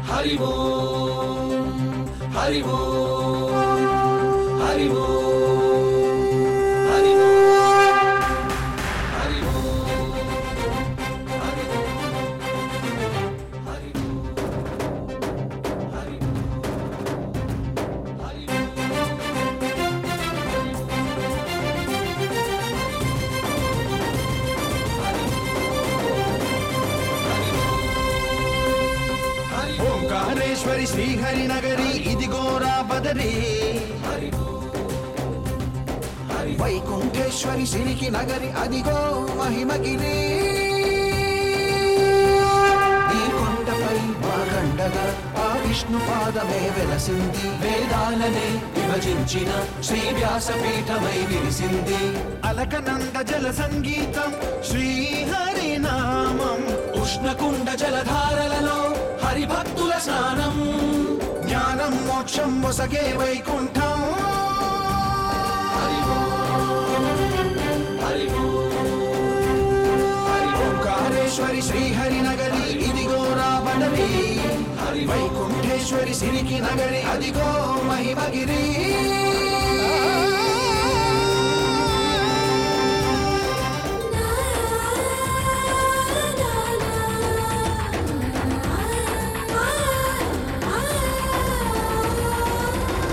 హరి ఓం హరి ఓం హరి ఓం హరి ఓం హరి ఓం హరి ఓం హరి ఓం హరి ఓంకారేశ్వరి శ్రీహరి నగరి ఇదిగోరా బదరి వైకుంఠేశ్వరి సిరికి నగరి అదిగో మహిమగిరి ఈ కొండపై బాగండగా ఆ విష్ణు పాదమే వెలసింది వేదాలనే విభజించిన శ్రీ వ్యాసపీఠమై విరిసింది అలకనంద జల సంగీతం శ్రీహరి నామం ఉష్ణకుండ జలధారలలో హరిభక్తుల స్నానం జ్ఞానం మోక్షం మొసగే వైకుంఠం ఓంకారేశ్వరి శ్రీహరి నగరి ఇదిగోరా బడరి వైకుంఠేశ్వరి సిరికి నగరి అదిగో మహిమగిరి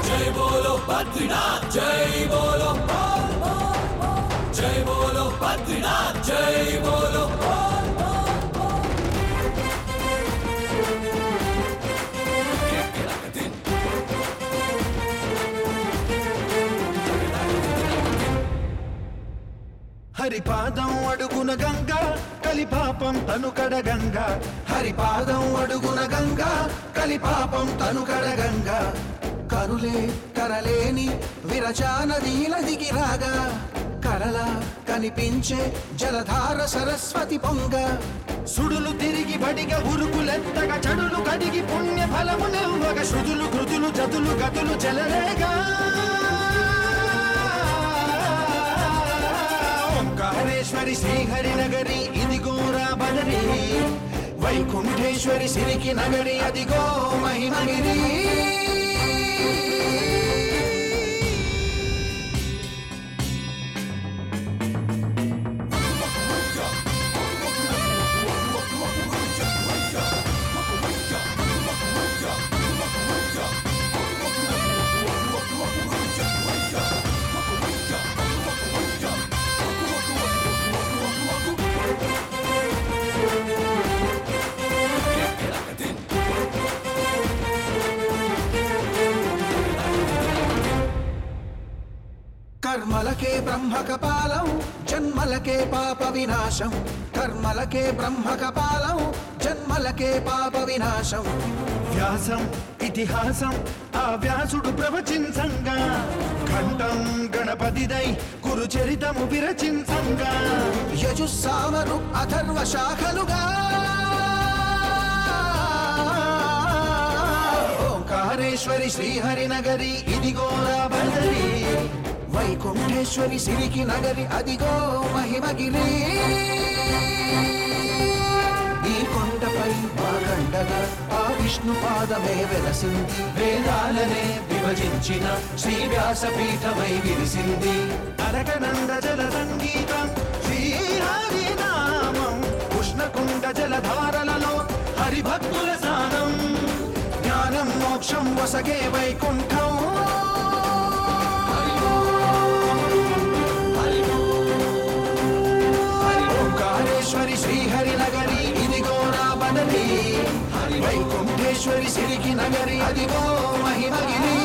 జై బోలో బద్రీనాథ్ జై బోలో జై బోలో బద్రీనాథ్ జై బోలో హరిపాదం అడుగున గంగా కలిపాపం తను కడగంగా హరిపాదం అడుగున గంగా కలిపాపం తను కడగంగా కరులే కరలేని విరచానదీల దిగి రాగా కరలా కనిపించే జలధార సరస్వతి పొంగ సుడులు తిరిగి బడిగా ఉరుకులెత్తగా చడులు కడిగి పుణ్య ఫలము నివ్వగ శృతులు కృతులు జతులు గతులు చెలరేగా ఓంకారేశ్వరి శ్రీహరి నగరి ఇదిగోరా బదరి వైకుంఠేశ్వరి సిరికి నగరి అదిగో మహిమగిరి కర్మలకే బ్రహ్మ కపాలం జన్మలకే పాప వినాశం కర్మలకే బ్రహ్మ కపాలం జన్మలకే పాప వినాశం వ్యాసం ఇతిహాసం ఆ వ్యాసుడు ప్రవచించంగా ఖండం గణపతిదై కురు చరితము విరచించంగా యజుస్సామరు అథర్వ శాఖలుగా ఓంకారేశ్వరి శ్రీహరి నగరి ఇదిగోరా బదరి వైకుంఠేశ్వరి సిరికి నగరి అదిగో మహిమగిరి ఈ కొండపై బాగండగా ఆ విష్ణు పాదమే వెలసింది వేదాలనే విభజించిన శ్రీ వ్యాసపీఠమై విరిసింది అరకనంద జల సంగీతం శ్రీహరి నామం ఉష్ణకుండ జలధారలలో హరిభక్తుల స్నానం జ్ఞానం మోక్షం వసగే వైకుంఠం ఓంకారేశ్వరి శ్రీహరి నగరి ఇదిగోరా బదరి వైకుంఠేశ్వరి సిరికి నగరి అదిగో మహిమగిరి